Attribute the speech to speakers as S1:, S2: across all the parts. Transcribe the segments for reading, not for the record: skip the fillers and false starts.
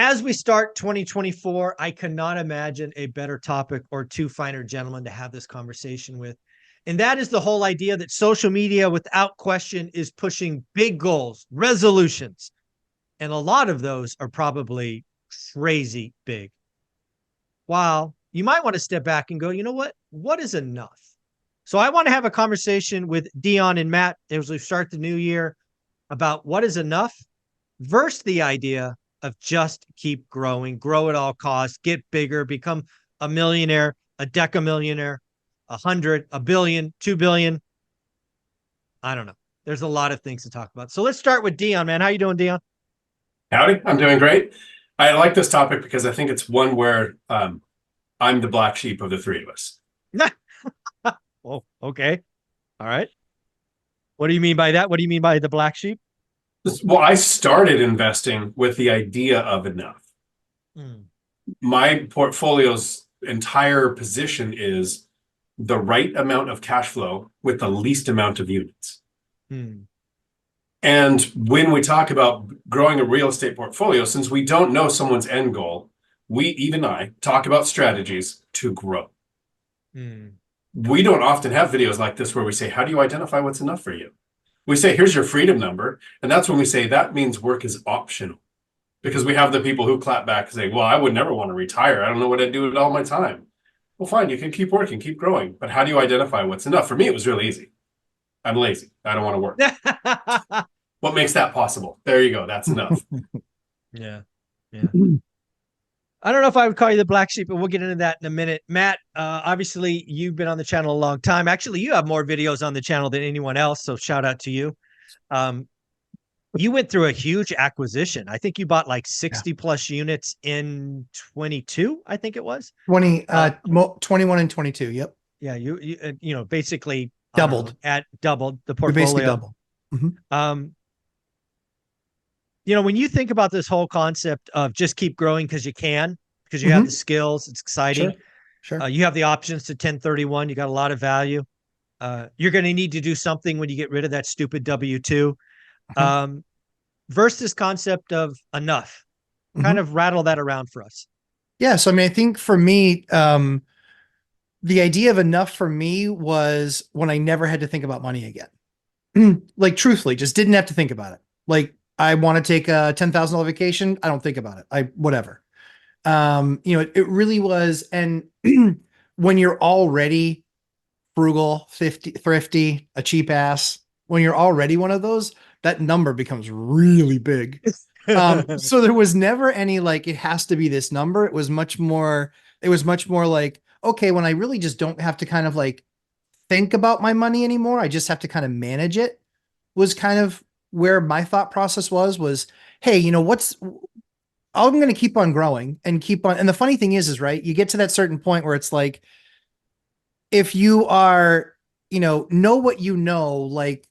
S1: as we start 2024, I cannot imagine a better topic or two finer gentlemen to have this conversation with. And that is the whole idea that social media, without question, is pushing big goals, resolutions. And a lot of those are probably crazy big. While you might want to step back and go, you know what? What is enough? So I want to have a conversation with Dion and Matt as we start the new year about what is enough versus the idea of just keep growing, grow at all costs, get bigger, become a millionaire, a decamillionaire, 100, a billion, 2 billion. I don't know. There's a lot of things to talk about. So let's start with Dion, man. How you doing, Dion?
S2: Howdy, I'm doing great. I like this topic because I think it's one where I'm the black sheep of the three of us.
S1: Oh, okay. All right. What do you mean by that? What do you mean by the black sheep?
S2: Well, I started investing with the idea of enough. My portfolio's entire position is the right amount of cash flow with the least amount of units. And when we talk about growing a real estate portfolio, since we don't know someone's end goal, even I talk about strategies to grow. We don't often have videos like this where we say, how do you identify what's enough for you? We say, here's your freedom number. And that's when we say that means work is optional. Because we have the people who clap back and say, well, I would never want to retire. I don't know what I'd do with all my time. Well, fine, you can keep working, keep growing. But how do you identify what's enough? For me, it was really easy. I'm lazy. I don't want to work. What makes that possible? There you go. That's enough.
S1: Yeah. I don't know if I would call you the black sheep, but we'll get into that in a minute. Matt, obviously you've been on the channel a long time. Actually, you have more videos on the channel than anyone else, so shout out to you. You went through a huge acquisition. I think you bought like 60 plus units in 22, I think it was.
S3: 21 and 22. Yep.
S1: Yeah, you know, basically
S3: doubled
S1: doubled the
S3: portfolio. Basically double.
S1: You know, when you think about this whole concept of just keep growing because you can, because you have the skills, it's exciting.
S3: Sure.
S1: You have the options to 1031. You got a lot of value. You're going to need to do something when you get rid of that stupid W-2. Versus this concept of enough. Kind of rattle that around for us.
S3: Yeah. So, I mean, I think for me, the idea of enough for me was when I never had to think about money again. Like, truthfully, just didn't have to think about it. Like, I want to take a $10,000 vacation. I don't think about it. Whatever. You know, it really was. And when you're already frugal, thrifty, a cheap ass, when you're already one of those, that number becomes really big. So there was never any, like, it has to be this number. It was much more like, okay, when I really just don't have to kind of like think about my money anymore, I just have to kind of manage it, was kind of where my thought process was, hey, you know, I'm going to keep on growing and keep on. And the funny thing is right, you get to that certain point where it's like, if you are, you know what, like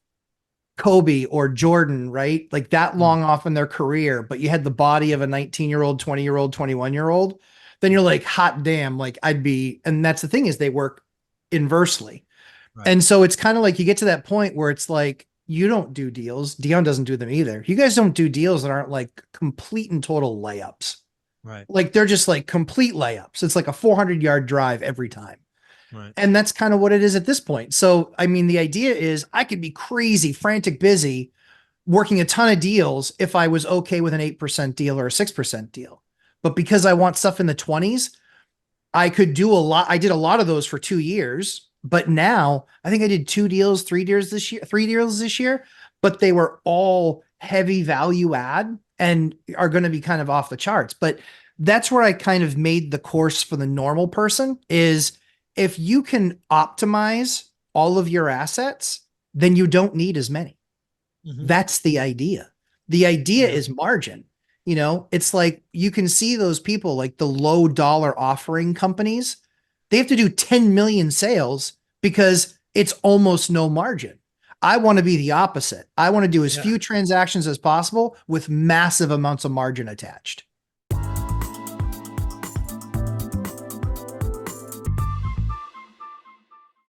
S3: Kobe or Jordan, right? Like that long off in their career, but you had the body of a 19-year-old, 20-year-old, 21-year-old, then you're like, hot damn, like and that's the thing is they work inversely. Right. And so it's kind of like you get to that point where it's like, you don't do deals. Dion doesn't do them either. You guys don't do deals that aren't like complete and total layups.
S1: Right.
S3: Like they're just like complete layups. It's like a 400-yard drive every time.
S1: Right.
S3: And that's kind of what it is at this point. So, I mean, the idea is I could be crazy, frantic, busy, working a ton of deals if I was okay with an 8% deal or a 6% deal. But because I want stuff in the 20s, I could do a lot. I did a lot of those for 2 years. But now I think I did 3 deals this year, but they were all heavy value add and are going to be kind of off the charts. But that's where I kind of made the course for the normal person is if you can optimize all of your assets, then you don't need as many. That's the idea. The idea is margin. You know, it's like you can see those people like the low dollar offering companies. They have to do 10 million sales because it's almost no margin. I want to be the opposite. I want to do as few transactions as possible with massive amounts of margin attached.